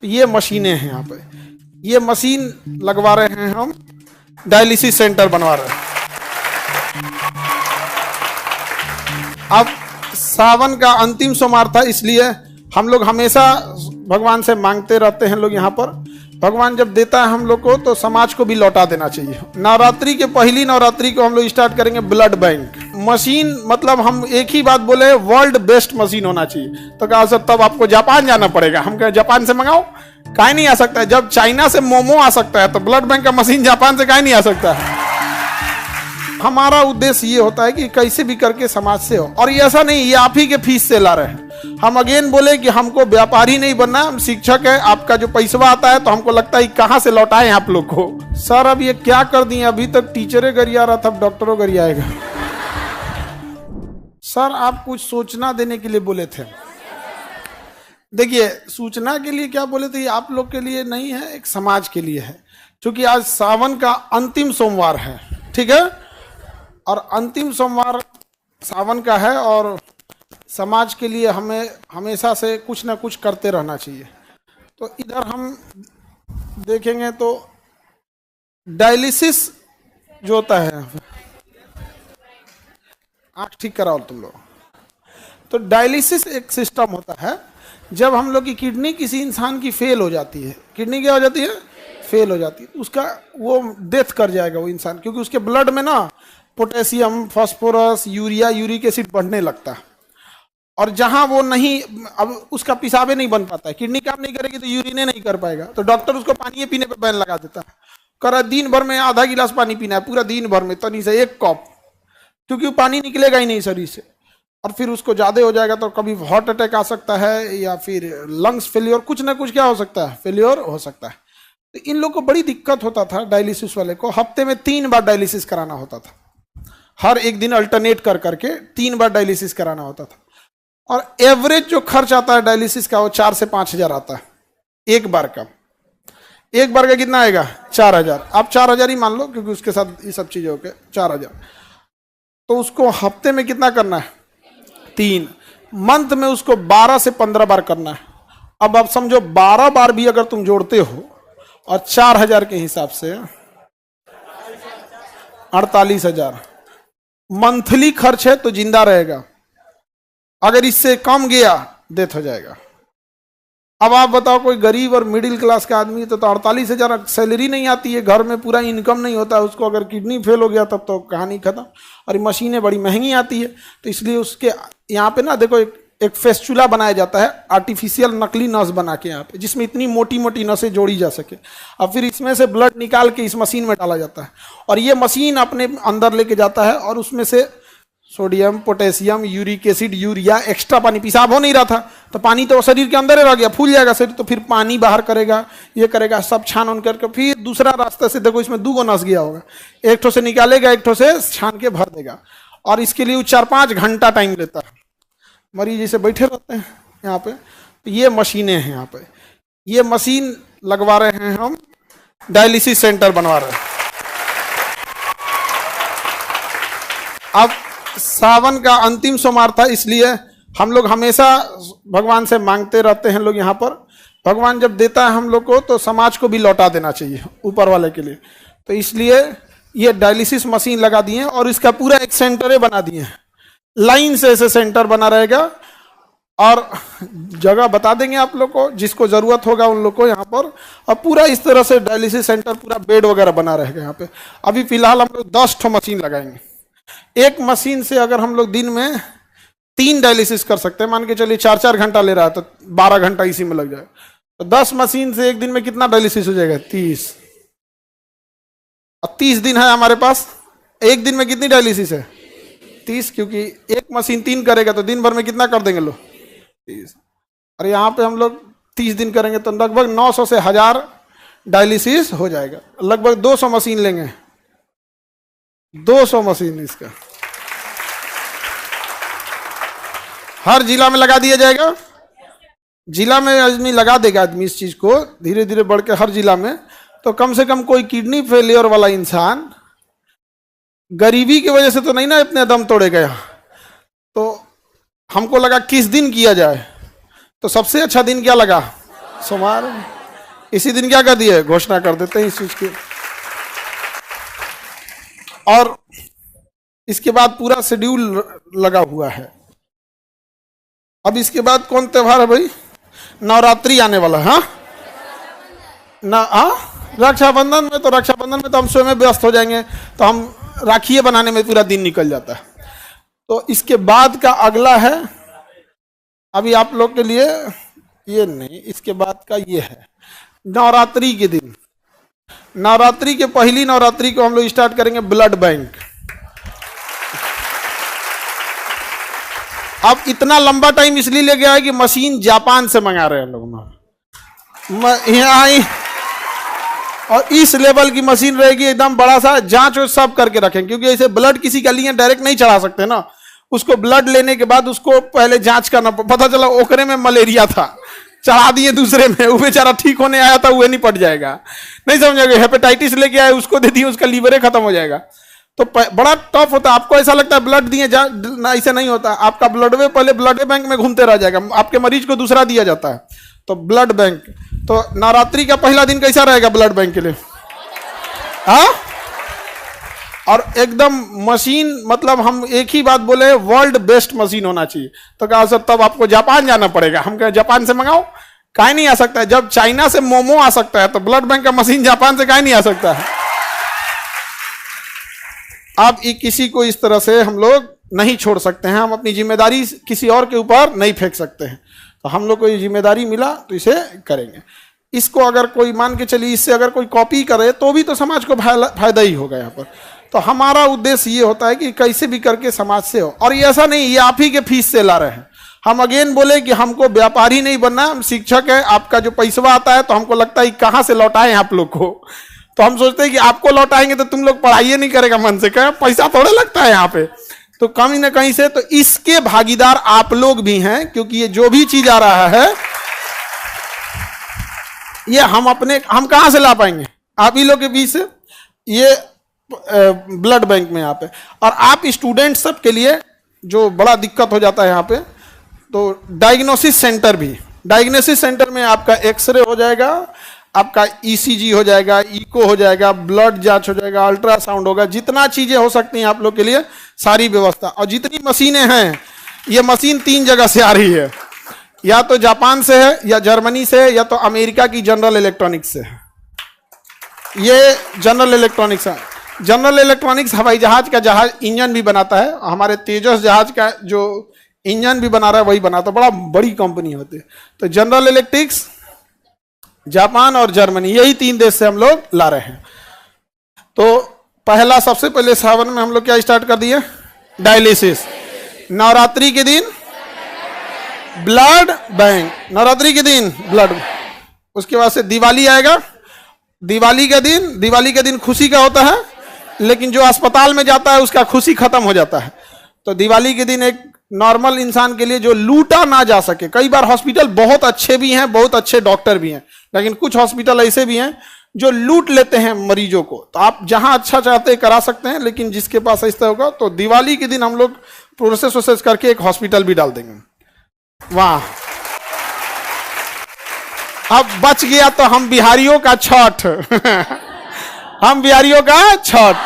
ये मशीनें हैं यहाँ पे, ये मशीन लगवा रहे हैं हम, डायलिसिस सेंटर बनवा रहे हैं। अब सावन का अंतिम सोमवार था, इसलिए हम लोग हमेशा भगवान से मांगते रहते हैं लोग यहाँ पर। भगवान जब देता है हम लोग को तो समाज को भी लौटा देना चाहिए। नवरात्रि के पहली नवरात्रि को हम लोग स्टार्ट करेंगे ब्लड बैंक मशीन, मतलब हम एक ही बात बोले, वर्ल्ड बेस्ट मशीन होना चाहिए। तो कहा सर तब आपको जापान जाना पड़ेगा। हम कहे जापान से मंगाओ, काहे नहीं आ सकता है? जब चाइना से मोमो आ सकता है तो ब्लड बैंक का मशीन जापान से काहे नहीं आ सकता है? हमारा उद्देश्य ये होता है कि कैसे भी करके समाज से हो, और ये ऐसा नहीं ये आप ही के फीस से ला रहे हैं। हम अगेन बोले कि हमको व्यापारी नहीं बनना, हम शिक्षक है। आपका जो पैसा आता है तो हमको लगता है कहाँ से लौटाएं आप लोग को। सर अब ये क्या कर दिए, अभी तक टीचरे गरिया रहा था, अब डॉक्टरों गरियाएगा। सर आप कुछ सूचना देने के लिए बोले थे। देखिए सूचना के लिए क्या बोले थे, ये आप लोग के लिए नहीं है, एक समाज के लिए है। क्योंकि आज सावन का अंतिम सोमवार है, ठीक है, और अंतिम सोमवार सावन का है, और समाज के लिए हमें हमेशा से कुछ ना कुछ करते रहना चाहिए। तो इधर हम देखेंगे तो डायलिसिस जो होता है, आँख ठीक कराओ तुम लोग। तो डायलिसिस एक सिस्टम होता है, जब हम लोग की किडनी किसी इंसान की फेल हो जाती है, किडनी क्या हो जाती है, फेल हो जाती है, उसका वो डेथ कर जाएगा वो इंसान, क्योंकि उसके ब्लड में ना potassium, phosphorus, urea, uric acid बढ़ने लगता है। और जहां वो नहीं, अब उसका पिसाबे नहीं बन पाता है, किडनी काम नहीं करेगी तो यूरिने नहीं कर पाएगा, तो डॉक्टर उसको पानी पीने पे बैन लगा देता है। कर दिन भर में आधा गिलास पानी पीना है, पूरा दिन भर में तनी से एक कप, क्योंकि वो पानी निकलेगा ही नहीं शरीर से। और फिर उसको ज़्यादा हो जाएगा तो कभी हार्ट अटैक आ सकता है, या फिर लंग्स फेलियर, कुछ ना कुछ क्या हो सकता है, फेलियर हो सकता है। तो इन लोग को बड़ी दिक्कत होता था, डायलिसिस वाले को हफ्ते में 3 बार डायलिसिस कराना होता था। हर एक दिन अल्टरनेट कर करके 3 बार डायलिसिस कराना होता था। और एवरेज जो खर्च आता है डायलिसिस का वो 4 से 5 हजार आता है एक बार का। एक बार का कितना आएगा, 4,000। आप 4,000 ही मान लो, क्योंकि उसके साथ ये सब चीजें होके 4,000। तो उसको हफ्ते में कितना करना है, 3। मंथ में उसको 12 से 15 बार करना है। अब आप समझो 12 बार भी अगर तुम जोड़ते हो और 4,000 के हिसाब से 48,000 मंथली खर्च है, तो जिंदा रहेगा। अगर इससे कम गया डेथ हो जाएगा। अब आप बताओ कोई गरीब और मिडिल क्लास का आदमी तो 48,000 सैलरी नहीं आती है, घर में पूरा इनकम नहीं होता है उसको, अगर किडनी फेल हो गया तब तो कहानी खत्म। और मशीनें बड़ी महंगी आती है, तो इसलिए उसके यहाँ पे ना देखो एक फेस्चुला बनाया जाता है, आर्टिफिशियल नकली नस बना के यहाँ पे, जिसमें इतनी मोटी मोटी नसें जोड़ी जा सके। अब फिर इसमें से ब्लड निकाल के इस मशीन में डाला जाता है, और ये मशीन अपने अंदर लेके जाता है, और उसमें से sodium, potassium, uric acid, urea, extra पानी, पेशाब हो नहीं रहा था तो पानी तो शरीर के अंदर ही रह गया, फूल जाएगा शरीर, तो फिर पानी बाहर करेगा, ये करेगा, सब छान उन करके फिर दूसरा रास्ते से, देखो इसमें 2 नस गया होगा, एक ठो से निकालेगा, एक ठो से छान के भर देगा। और इसके लिए 4-5 घंटा टाइम लेता है। मरीज जैसे बैठे रहते हैं यहाँ पे, तो ये मशीनें हैं यहाँ पे, ये मशीन लगवा रहे हैं हम, डायलिसिस सेंटर बनवा रहे हैं। अब सावन का अंतिम सोमवार था, इसलिए हम लोग हमेशा भगवान से मांगते रहते हैं लोग यहाँ पर। भगवान जब देता है हम लोग को तो समाज को भी लौटा देना चाहिए ऊपर वाले के लिए। तो इसलिए ये डायलिसिस मशीन लगा दिए हैं, और इसका पूरा एक सेंटर बना दिए हैं, लाइन से ऐसे सेंटर बना रहेगा, और जगह बता देंगे आप लोग को, जिसको जरूरत होगा उन लोग को यहाँ पर। और पूरा इस तरह से डायलिसिस सेंटर, पूरा बेड वगैरह बना रहेगा यहाँ पे। अभी फिलहाल हम लोग 10 ठो मशीन लगाएंगे। एक मशीन से अगर हम लोग दिन में 3 डायलिसिस कर सकते हैं, मान के चलिए 4-4 घंटा ले रहा है, तो 12 घंटा इसी में लग जाए, तो 10 मशीन से एक दिन में कितना डायलिसिस हो जाएगा, 30। अब 30 दिन है हमारे पास, एक दिन में कितनी डायलिसिस है, 30, क्योंकि एक मशीन 3 करेगा तो दिन भर में कितना कर देंगे लोग, 30। और यहाँ पे हम लोग 30 दिन करेंगे तो लगभग 900 से 1000 डायलिसिस हो जाएगा। लगभग 200 मशीन लेंगे, 200 मशीन इसका हर जिला में लगा दिया जाएगा। जिला में आदमी लगा देगा, आदमी इस चीज को धीरे धीरे बढ़ के हर जिला में, तो कम से कम कोई किडनी फेलियर वाला इंसान गरीबी की वजह से तो नहीं ना इतने दम तोड़ेगा यहाँ। तो हमको लगा किस दिन किया जाए, तो सबसे अच्छा दिन क्या लगा, सोमवार, इसी दिन क्या कर दिए, घोषणा कर देते हैं इस चीज की। और इसके बाद पूरा शेड्यूल लगा हुआ है। अब इसके बाद कौन त्योहार है भाई, नवरात्रि आने वाला है। हाँ ना, हाँ रक्षाबंधन में, तो रक्षाबंधन में तो हम स्वयं व्यस्त हो जाएंगे, तो हम राखियाँ बनाने में पूरा दिन निकल जाता है। तो इसके बाद का अगला है, अभी आप लोग के लिए ये नहीं, इसके बाद का ये है नवरात्रि के दिन। नवरात्रि के पहली नवरात्रि को हम लोग स्टार्ट करेंगे ब्लड बैंक। अब इतना लंबा टाइम इसलिए ले गया है कि मशीन जापान से मंगा रहे हैं लोग यहाँ, और इस लेवल की मशीन रहेगी एकदम बड़ा सा, जांच सब करके रखें, क्योंकि ऐसे ब्लड किसी का लिए डायरेक्ट नहीं चढ़ा सकते ना, उसको ब्लड लेने के बाद उसको पहले जांच करना। पता चला ओकरे में मलेरिया था, चढ़ा दिए दूसरे में, वो बेचारा ठीक होने आया था, वो नहीं पट जाएगा, नहीं समझोगे। हेपेटाइटिस लेके आए, उसको दे दिए, उसका लीवर खत्म हो जाएगा। तो बड़ा टफ होता है। आपको ऐसा लगता है ब्लड दिए ना, ऐसा नहीं होता। आपका ब्लड वे पहले ब्लड बैंक में घूमते रह जाएगा, आपके मरीज को दूसरा दिया जाता है। तो ब्लड बैंक, तो नवरात्रि का पहला दिन कैसा रहेगा ब्लड बैंक के लिए, हाँ। और एकदम मशीन, मतलब हम एक ही बात बोले, वर्ल्ड बेस्ट मशीन होना चाहिए। तो कहा सर तब आपको जापान जाना पड़ेगा। हम कहे जापान से मंगाओ, काहे नहीं आ सकता है। जब चाइना से मोमो आ सकता है तो ब्लड बैंक का मशीन जापान से काहे नहीं आ सकता है। अब किसी को इस तरह से हम लोग नहीं छोड़ सकते हैं, हम अपनी जिम्मेदारी किसी और के ऊपर नहीं फेंक सकते हैं। तो हम लोग को ये जिम्मेदारी मिला तो इसे करेंगे। इसको अगर कोई मान के चलिए, इससे अगर कोई कॉपी करे तो भी तो समाज को फायदा ही होगा यहाँ पर। तो हमारा उद्देश्य ये होता है कि कैसे भी करके समाज से हो। और ये ऐसा नहीं ये आप ही के फीस से ला रहे हैं। हम अगेन बोले कि हमको व्यापारी नहीं बनना, हम शिक्षक है। आपका जो पैसा आता है तो हमको लगता है कहाँ से लौटाएं आप लोग को। तो हम सोचते हैं कि आपको लौटाएंगे तो तुम लोग पढ़ाई नहीं करेगा मन से, कहें पैसा थोड़ा लगता है यहाँ पे, तो कहीं ना कहीं से। तो इसके भागीदार आप लोग भी हैं, क्योंकि ये जो भी चीज आ रहा है ये हम कहां से ला पाएंगे, आप ही लोग के बीच से। ये ब्लड बैंक में यहाँ पे, और आप स्टूडेंट सब के लिए जो बड़ा दिक्कत हो जाता है यहाँ पे, तो डायग्नोसिस सेंटर भी, डायग्नोसिस सेंटर में आपका एक्सरे हो जाएगा, आपका ईसीजी हो जाएगा, इको हो जाएगा, ब्लड जांच हो जाएगा, अल्ट्रासाउंड होगा, जितना चीजें हो सकती हैं आप लोग के लिए सारी व्यवस्था। और जितनी मशीनें हैं, ये मशीन 3 जगह से आ रही है, या तो जापान से है, या जर्मनी से है, या तो अमेरिका की जनरल इलेक्ट्रॉनिक्स से है। ये जनरल इलेक्ट्रॉनिक्स है। जनरल इलेक्ट्रॉनिक्स हवाई जहाज का इंजन भी बनाता है। हमारे तेजस जहाज का जो इंजन भी बना रहा है वही बनाता है, बड़ा बड़ी कंपनी होती है। तो जनरल इलेक्ट्रिक्स, जापान और जर्मनी, यही 3 देश से हम लोग ला रहे हैं। तो पहला, सबसे पहले सावन में हम लोग क्या स्टार्ट कर दिए, डायलिसिस। नवरात्रि के दिन ब्लड बैंक, नवरात्रि के दिन ब्लड। उसके बाद से दिवाली आएगा। दिवाली के दिन खुशी का होता है, लेकिन जो अस्पताल में जाता है उसका खुशी खत्म हो जाता है। तो दिवाली के दिन एक नॉर्मल इंसान के लिए जो लूटा ना जा सके, कई बार हॉस्पिटल बहुत अच्छे भी हैं, बहुत अच्छे डॉक्टर भी हैं, लेकिन कुछ हॉस्पिटल ऐसे भी हैं जो लूट लेते हैं मरीजों को। तो आप जहां अच्छा चाहते हैं करा सकते हैं, लेकिन जिसके पास ऐसा होगा, तो दिवाली के दिन हम लोग प्रोसेस करके एक हॉस्पिटल भी डाल देंगे वहां। अब बच गया तो हम बिहारियों का छठ हम बिहारियों का छठ।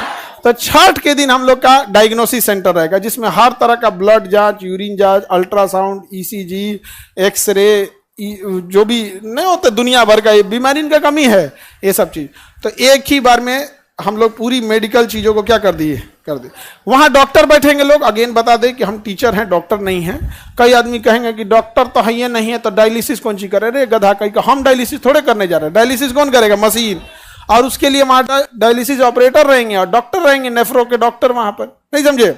तो छठ के दिन हम लोग का डायग्नोसिस सेंटर रहेगा, जिसमें हर तरह का ब्लड जांच, यूरिन जांच, अल्ट्रासाउंड, ईसीजी, एक्सरे, जो भी नहीं होता दुनिया भर का, ये बीमारी का कमी है, ये सब चीज। तो एक ही बार में हम लोग पूरी मेडिकल चीजों को क्या कर दिए। वहां डॉक्टर बैठेंगे लोग। अगेन बता दें कि हम टीचर हैं, डॉक्टर नहीं हैं। कई आदमी कहेंगे कि डॉक्टर तो है ये नहीं है, तो डायलिसिस कौन सी करे रे गधा कहीं का। हम डायलिसिस थोड़े करने जा रहे हैं, डायलिसिस कौन करेगा, मशीन। और उसके लिए वहां डायलिसिस ऑपरेटर रहेंगे और डॉक्टर रहेंगे, नेफ्रो के डॉक्टर वहां पर, नहीं समझे।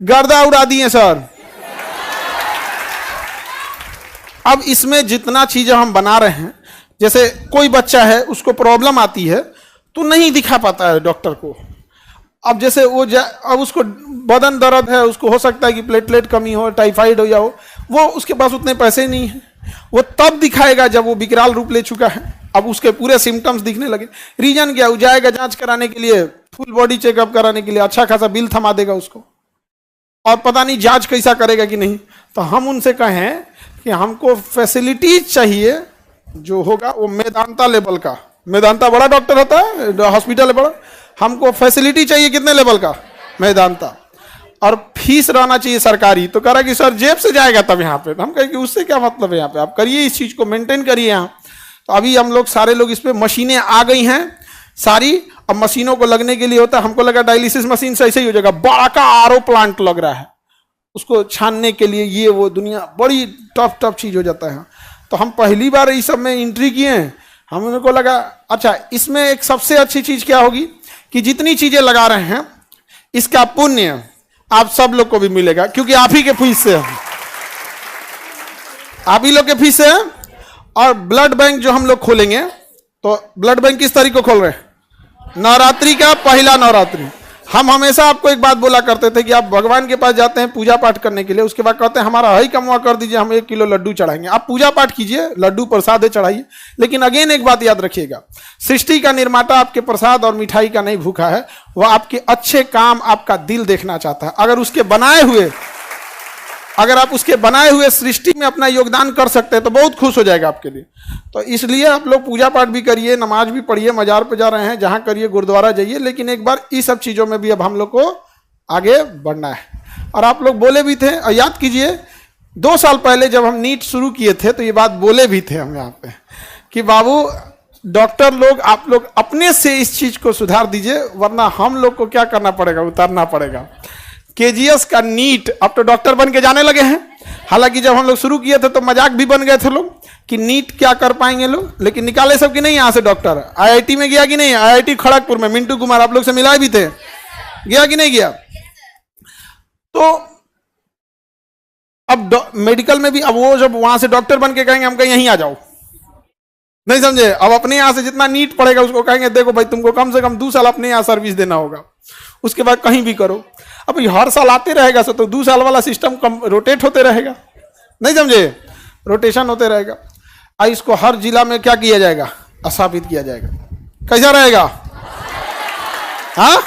गर्दा उड़ा दिए सर। अब इसमें जितना चीजें हम बना रहे हैं, जैसे कोई बच्चा है उसको प्रॉब्लम आती है तो नहीं दिखा पाता है डॉक्टर को। अब जैसे वो अब उसको बदन दर्द है, उसको हो सकता है कि प्लेटलेट कमी हो, टाइफाइड हो, या हो, वो उसके पास उतने पैसे नहीं है। वो तब दिखाएगा जब वो विकराल रूप ले चुका है, अब उसके पूरे सिम्टम्स दिखने लगे। रीजन क्या, वो जाएगा जांच कराने के लिए, फुल बॉडी चेकअप कराने के लिए, अच्छा खासा बिल थमा देगा उसको। और पता नहीं जांच कैसा करेगा कि नहीं। तो हम उनसे कहें कि हमको फैसिलिटीज चाहिए जो होगा वो मेदांता लेवल का। मेदांता बड़ा डॉक्टर होता है, हॉस्पिटल है बड़ा, हमको फैसिलिटी चाहिए कितने लेवल का, मेदांता। और फीस रहना चाहिए सरकारी। तो कह रहा कि सर जेब से जाएगा तब यहाँ पे। तो हम कहें कि उससे क्या मतलब है, यहाँ पे आप करिए, इस चीज को मेंटेन करिए यहाँ। तो अभी हम लोग सारे लोग इस पे मशीनें आ गई हैं सारी। अब मशीनों को लगने के लिए होता है, हमको लगा डायलिसिस मशीन से ऐसे ही हो जाएगा, बड़ा का आरओ प्लांट लग रहा है उसको छानने के लिए, ये वो दुनिया बड़ी टफ चीज हो जाता है। तो हम पहली बार इस सब में एंट्री किए हैं। हम को लगा अच्छा इसमें एक सबसे अच्छी चीज क्या होगी कि जितनी चीजें लगा रहे हैं इसका पुण्य आप सब लोग को भी मिलेगा, क्योंकि आप ही के फीस से है, आप ही लोग के फीस से है। और ब्लड बैंक जो हम लोग खोलेंगे, तो ब्लड बैंक किस तारीख को खोल रहे हैं, नवरात्रि का पहला नवरात्रि। हम हमेशा आपको एक बात बोला करते थे कि आप भगवान के पास जाते हैं पूजा पाठ करने के लिए, उसके बाद कहते हैं हमारा हई कमवा कर दीजिए, हम 1 किलो लड्डू चढ़ाएंगे। आप पूजा पाठ कीजिए, लड्डू प्रसाद चढ़ाइए, लेकिन अगेन एक बात याद रखिएगा, सृष्टि का निर्माता आपके प्रसाद और मिठाई का नहीं भूखा है, वह आपके अच्छे काम, आपका दिल देखना चाहता है। अगर आप उसके बनाए हुए सृष्टि में अपना योगदान कर सकते हैं तो बहुत खुश हो जाएगा आपके लिए। तो इसलिए आप लोग पूजा पाठ भी करिए, नमाज भी पढ़िए, मजार पे जा रहे हैं जहां करिए, गुरुद्वारा जाइए, लेकिन एक बार इस सब चीजों में भी अब हम लोग को आगे बढ़ना है। और आप लोग बोले भी थे, और याद कीजिए 2 साल पहले जब हम नीट शुरू किए थे तो ये बात बोले भी थे हम यहाँ पे कि बाबू डॉक्टर लोग, आप लोग अपने से इस चीज को सुधार दीजिए, वरना हम लोग को क्या करना पड़ेगा, उतारना पड़ेगा। केजीएस का नीट, अब तो डॉक्टर बन के जाने लगे हैं। हालांकि जब हम लोग शुरू किए थे तो मजाक भी बन गए थे लोग कि नीट क्या कर पाएंगे लोग, लेकिन निकाले सब कि नहीं यहाँ से डॉक्टर। आईआईटी में गया कि नहीं, आईआईटी खड़गपुर में मिंटू कुमार आप लोग से मिला भी थे, गया कि नहीं गया। तो अब मेडिकल में भी अब वो जब वहां से डॉक्टर बन के कहेंगे हम कहीं यहीं आ जाओ, नहीं समझे। अब अपने यहां से जितना नीट पड़ेगा उसको कहेंगे देखो भाई तुमको कम से कम 2 साल अपने यहां सर्विस देना होगा, उसके बाद कहीं भी करो। अब हर साल आते रहेगा तो 2 साल वाला सिस्टम रोटेट होते रहेगा, नहीं समझे, रोटेशन होते रहेगा। और इसको हर जिला में क्या किया जाएगा, स्थापित किया जाएगा। कैसा रहेगा, हाँ।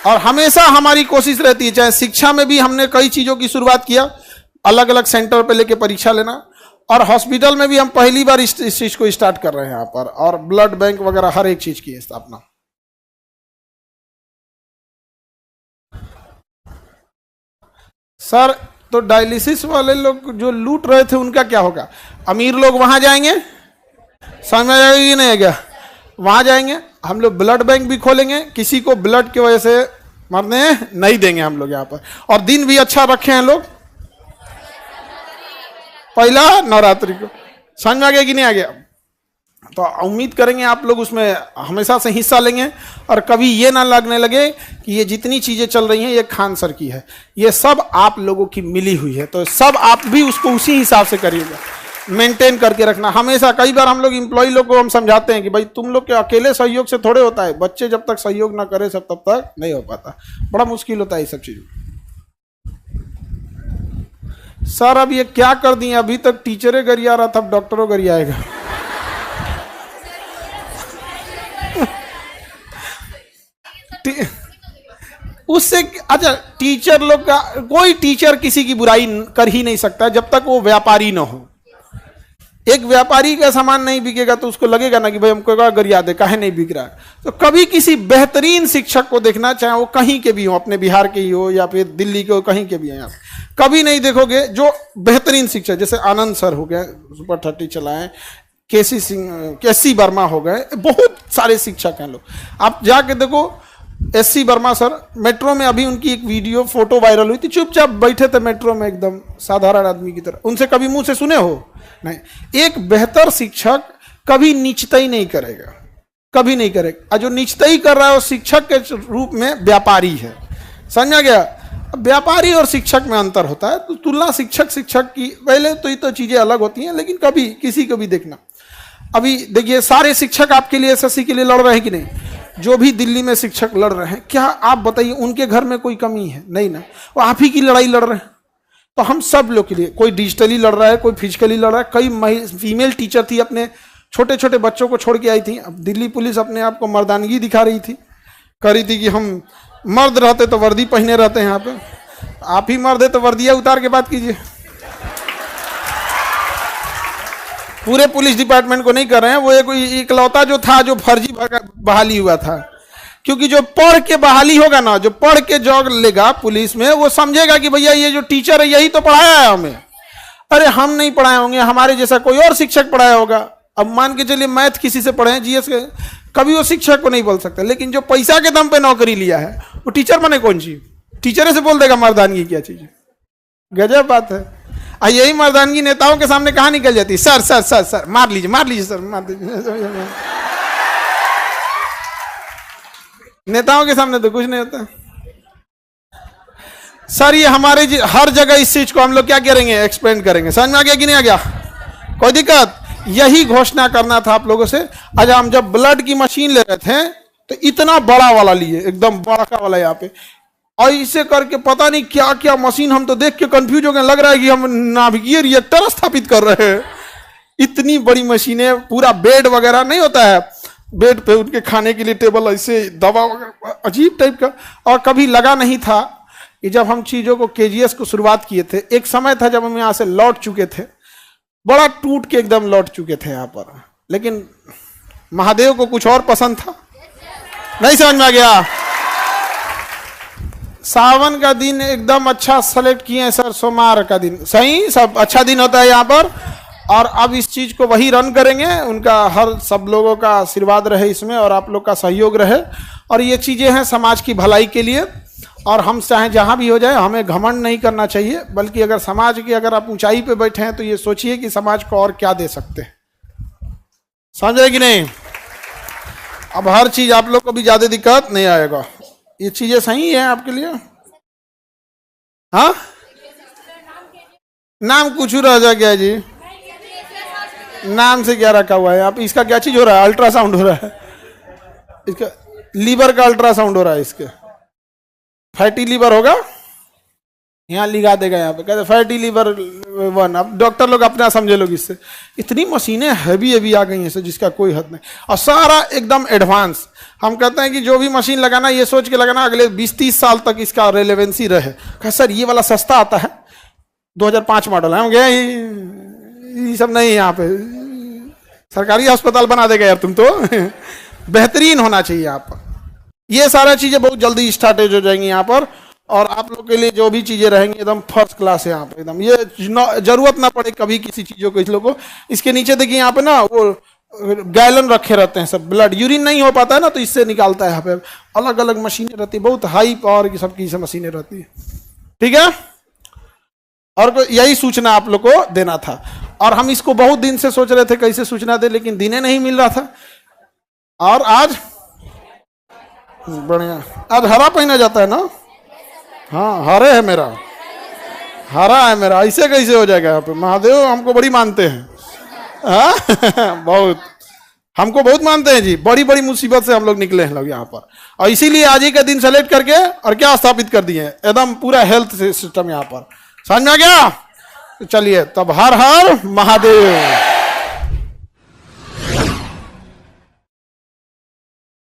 और हमेशा हमारी कोशिश रहती है, चाहे शिक्षा में भी हमने कई चीजों की शुरुआत किया, अलग अलग सेंटर पे लेके परीक्षा लेना, और हॉस्पिटल में भी हम पहली बार इस चीज को स्टार्ट कर रहे हैं यहाँ पर, और ब्लड बैंक वगैरह हर एक चीज की स्थापना। सर तो डायलिसिस वाले लोग जो लूट रहे थे उनका क्या होगा, अमीर लोग वहां जाएंगे, समझ में आएगा कि नहीं आएगा, वहां जाएंगे। हम लोग ब्लड बैंक भी खोलेंगे, किसी को ब्लड की वजह से मरने नहीं देंगे हम लोग यहाँ पर। और दिन भी अच्छा रखे हैं लोग, पहला नवरात्रि को, समझ में आ गया कि नहीं आ गया। तो उम्मीद करेंगे आप लोग उसमें हमेशा से हिस्सा लेंगे, और कभी ये ना लगने लगे कि ये जितनी चीजें चल रही हैं ये खान सर की है, ये सब आप लोगों की मिली हुई है। तो सब आप भी उसको उसी हिसाब से करिएगा, मेंटेन करके रखना हमेशा। कई बार हम लोग एम्प्लॉय लोग को हम समझाते हैं कि भाई तुम लोग के अकेले सहयोग से थोड़े होता है, बच्चे जब तक सहयोग ना करे सब तब तक नहीं हो पाता, बड़ा मुश्किल होता है ये सब चीज़। सर अब ये क्या कर दिए, अभी तक टीचरें गरिया रहा था, अब डॉक्टरों गरियाएगा। उससे अच्छा टीचर लोग का, कोई टीचर किसी की बुराई कर ही नहीं सकता जब तक वो व्यापारी ना हो। एक व्यापारी का सामान नहीं बिकेगा तो उसको लगेगा ना कि भाई हमको गरिया दे, काहे नहीं बिक रहा है। तो कभी किसी बेहतरीन शिक्षक को देखना, चाहे वो कहीं के भी हो, अपने बिहार के ही हो या फिर दिल्ली के हो, कहीं के भी हैं, कभी नहीं देखोगे जो बेहतरीन शिक्षक, जैसे आनंद सर हो गए, सुपर 30 चलाएं, केसी वर्मा हो गए, बहुत सारे शिक्षक हैं लोग। आप जाके देखो, एससी वर्मा सर मेट्रो में, अभी उनकी एक वीडियो फोटो वायरल हुई थी, चुपचाप बैठे थे मेट्रो में एकदम साधारण आदमी की तरह। उनसे कभी मुंह से सुने हो? नहीं। एक बेहतर शिक्षक कभी नीचताई नहीं करेगा, कभी नहीं करेगा। और जो नीचताई कर रहा है वो शिक्षक के रूप में व्यापारी है, समझा गया। व्यापारी और शिक्षक में अंतर होता है, तो तुलना शिक्षक की पहले तो ये तो चीजें अलग होती हैं, लेकिन कभी किसी को भी देखना। अभी देखिए सारे शिक्षक आपके लिए एसएससी के लिए लड़ रहे हैं कि नहीं? जो भी दिल्ली में शिक्षक लड़ रहे हैं, क्या आप बताइए उनके घर में कोई कमी है? नहीं ना, वो आप ही की लड़ाई लड़ रहे हैं। तो हम सब लोग के लिए, कोई डिजिटली लड़ रहा है, कोई फिजिकली लड़ रहा है। कई फीमेल टीचर थी, अपने छोटे छोटे बच्चों को छोड़ के आई थी। अब दिल्ली पुलिस अपने आप को मर्दानगी दिखा रही थी, कह रही थी कि हम मर्द रहते तो वर्दी पहने रहते हैं यहाँ पे। आप ही मर्द है तो वर्दिया उतार के बात कीजिए। पूरे पुलिस डिपार्टमेंट को नहीं कर रहे हैं, वो कोई इकलौता जो था जो फर्जी बहाली हुआ था। क्योंकि जो पढ़ के बहाली होगा ना, जो पढ़ के जॉब लेगा पुलिस में, वो समझेगा कि भैया ये जो टीचर है यही तो पढ़ाया है हमें। अरे हम नहीं पढ़ाए होंगे, हमारे जैसा कोई और शिक्षक पढ़ाया होगा। अब मान के चलिए मैथ किसी से पढ़े हैं, जीएस के, कभी वो शिक्षक को नहीं बोल सकता। लेकिन जो पैसा के दम पे नौकरी लिया है वो टीचर बने कौन चीज, टीचर से बोल देगा मर्दानगी क्या चीज। गजब बात है। यही मर्दानगी नेताओं के सामने कहाँ निकल जाती है, सर सर सर सर मार लीजिए सर, मार दीजिए। नेताओं के सामने तो कुछ नहीं होता। सर ये हमारे हर जगह इस चीज को हम लोग क्या करेंगे, एक्सपेंड करेंगे। समझ में आ गया कि नहीं आ गया, कोई दिक्कत? यही घोषणा करना था आप लोगों से। आज हम जब ब्लड की मशीन ले रहे थे तो इतना बड़ा वाला लिए, एकदम बड़ा का वाला यहाँ पे, और इसे करके पता नहीं क्या क्या मशीन, हम तो देख के कंफ्यूज हो गए, लग रहा है कि हम नाभिकीय रिएक्टर स्थापित कर रहे हैं। इतनी बड़ी मशीनें, पूरा बेड वगैरह नहीं होता है, बेड पे उनके खाने के लिए टेबल, ऐसे दवा वगैरह, अजीब टाइप का। और कभी लगा नहीं था कि जब हम चीजों को केजीएस को शुरुआत किए थे, एक समय था जब हम यहाँ से लौट चुके थे, बड़ा टूट के एकदम लौट चुके थे यहाँ पर, लेकिन महादेव को कुछ और पसंद था। नहीं समझ में आ गया? सावन का दिन एकदम अच्छा सेलेक्ट किए हैं सर, सोमवार का दिन सही, सब अच्छा दिन होता है यहाँ पर। और अब इस चीज को वही रन करेंगे, उनका हर सब लोगों का आशीर्वाद रहे इसमें, और आप लोग का सहयोग रहे। और ये चीजें हैं समाज की भलाई के लिए, और हम चाहे जहां भी हो जाए, हमें घमंड नहीं करना चाहिए, बल्कि अगर समाज की अगर आप ऊंचाई पे बैठे हैं तो ये सोचिए कि समाज को और क्या दे सकते हैं। समझ रहे कि नहीं? अब हर चीज आप लोग को भी ज्यादा दिक्कत नहीं आएगा, ये चीजें सही है आपके लिए। हाँ, नाम कुछ रह जा गया जी, नाम से क्या रखा हुआ है आप? इसका क्या चीज हो रहा है? अल्ट्रासाउंड हो रहा है, इसका लीवर का अल्ट्रासाउंड हो रहा है। इसके फैटी लीवर होगा, यहाँ लिखा देगा, यहाँ पे कहते फैटी लीवर 1। अब डॉक्टर लोग अपना समझे लोग इससे। इतनी मशीनें हैवी आ गई हैं सर, जिसका कोई हद नहीं, और सारा एकदम एडवांस। हम कहते हैं कि जो भी मशीन लगाना, ये सोच के लगाना अगले 20-30 साल तक इसका रेलेवेंसी रहे। कहा सर ये वाला सस्ता आता है, 2005 मॉडल है। हम गए ये सब नहीं, यहाँ पे सरकारी अस्पताल बना देगा यार तुम तो। बेहतरीन होना चाहिए यहाँ पर। ये सारा चीजें बहुत जल्दी स्टार्टेज हो जाएंगी यहाँ पर, और आप लोग के लिए जो भी चीजें रहेंगी एकदम फर्स्ट क्लास है यहाँ पे एकदम। ये जरूरत ना पड़े कभी किसी चीजों को, इस लोगों को। इसके नीचे देखिए यहाँ पे ना वो गैलन रखे रहते हैं सब, ब्लड यूरिन नहीं हो पाता है ना, तो इससे निकालता है। यहाँ पे अलग अलग मशीनें रहती है, बहुत हाई पावर की सबकी मशीनें रहती है। ठीक है, और यही सूचना आप लोग को देना था। और हम इसको बहुत दिन से सोच रहे थे कैसे सूचना दे, लेकिन दिने नहीं मिल रहा था। और आज बढ़िया, आज हरा पहना जाता है ना। हाँ, हरे है मेरा, हरा है मेरा, ऐसे कैसे हो जाएगा? यहाँ पे महादेव हमको बड़ी मानते हैं। हाँ बहुत, हमको बहुत मानते हैं जी। बड़ी बड़ी मुसीबत से हम लोग निकले हैं लोग यहाँ पर, और इसीलिए आज ही का दिन सेलेक्ट करके और क्या स्थापित कर दिए एकदम पूरा हेल्थ सिस्टम यहाँ पर। समझ में आ गया? चलिए तब हर हर महादेव।